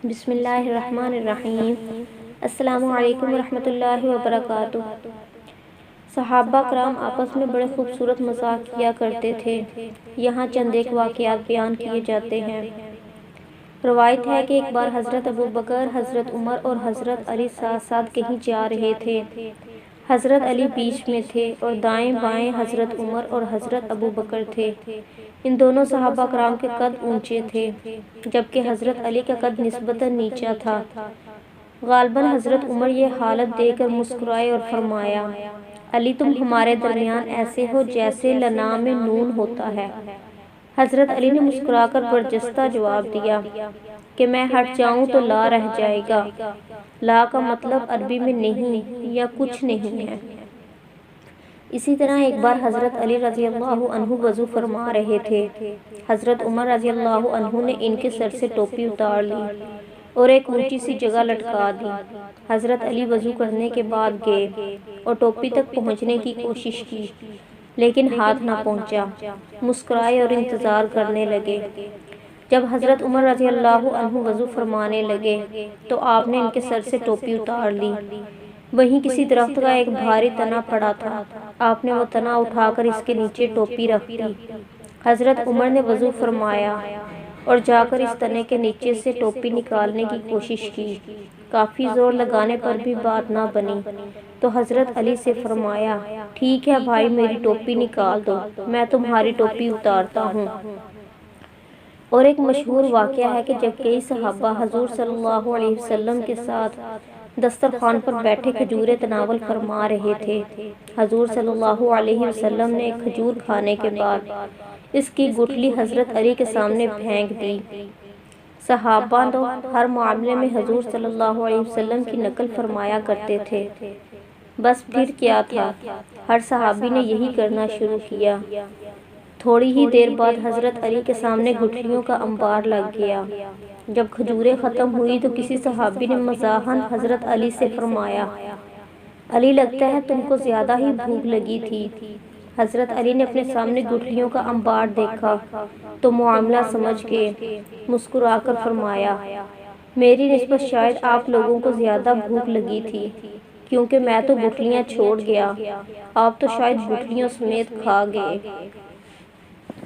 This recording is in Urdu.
بسم اللہ الرحمن الرحیم۔ السلام علیکم ورحمۃ اللہ وبرکاتہ۔ صحابہ کرام آپس میں بڑے خوبصورت مذاق کیا کرتے تھے۔ یہاں چند ایک واقعات بیان کیے جاتے ہیں۔ روایت ہے کہ ایک بار حضرت ابوبکر، حضرت عمر اور حضرت علی ساتھ ساتھ کہیں جا رہے تھے۔ حضرت علی بیچ میں تھے اور دائیں بائیں حضرت عمر اور حضرت ابوبکر تھے۔ ان دونوں صحابہ کرام کے قد اونچے تھے، جبکہ حضرت علی کا قد نسبتاً نیچا تھا۔ غالباً حضرت عمر یہ حالت دیکھ کر مسکرائے اور فرمایا، علی تم ہمارے درمیان ایسے ہو جیسے لنا میں نون ہوتا ہے۔ حضرت علی نے مسکرا کر برجستہ جواب دیا کہ میں ہٹ جاؤں تو لا رہ جائے گا۔ لا کا مطلب عربی میں نہیں یا کچھ نہیں ہے۔ اسی طرح ایک بار حضرت علی رضی اللہ عنہ وضو فرما رہے تھے۔ حضرت عمر رضی اللہ عنہ نے ان کے سر سے ٹوپی اتار لی اور ایک اونچی سی جگہ لٹکا دی۔ حضرت علی وضو کرنے کے بعد گئے اور ٹوپی تک پہنچنے کی کوشش کی، لیکن ہاتھ نہ پہنچا۔ مسکرائے اور انتظار کرنے لگے۔ جب حضرت عمر رضی اللہ عنہ وضو فرمانے لگے تو آپ نے ان کے سر سے ٹوپی اتار لی۔ وہیں کسی درخت کا ایک بھاری تنا پڑا تھا۔ آپ نے وہ تنا اٹھا کر اس کے نیچے ٹوپی رکھ دی۔ حضرت عمر نے وضو فرمایا اور جا کر اس تنے کے نیچے سے ٹوپی نکالنے کی کوشش کی۔ کافی زور لگانے پر بھی بات نہ بنی تو حضرت علی سے فرمایا، ٹھیک ہے بھائی، میری ٹوپی نکال دو، میں تمہاری ٹوپی اتارتا ہوں۔ اور ایک مشہور واقعہ ہے کہ جب کئی صحابہ حضور صلی اللہ علیہ وسلم کے ساتھ دسترخوان پر بیٹھے کھجوریں تناول فرما رہے تھے، حضور صلی اللہ علیہ وسلم نے ایک کھجور کھانے کے بعد اس کی گٹھلی حضرت علی کے سامنے پھینک دی۔ صحابہ تو ہر معاملے میں حضور صلی اللہ علیہ وسلم کی نقل فرمایا کرتے تھے۔ بس پھر کیا تھا، ہر صحابی نے یہی کرنا شروع کیا۔ تھوڑی ہی دیر بعد حضرت علی کے سامنے گٹھلیوں کا انبار لگ گیا۔ جب کھجوریں ختم ہوئی تو کسی صحابی نے مزاحاً حضرت علی سے فرمایا، علی لگتا ہے تم کو زیادہ ہی بھوک لگی تھی۔ حضرت علی نے اپنے سامنے گٹھلیوں کا انبار دیکھا تو معاملہ سمجھ گئے۔ مسکرا کر فرمایا، میری نسبت شاید آپ لوگوں کو زیادہ بھوک لگی تھی، کیونکہ میں تو گٹھلیاں چھوڑ گیا، آپ تو شاید گٹھلیوں سمیت کھا گئے۔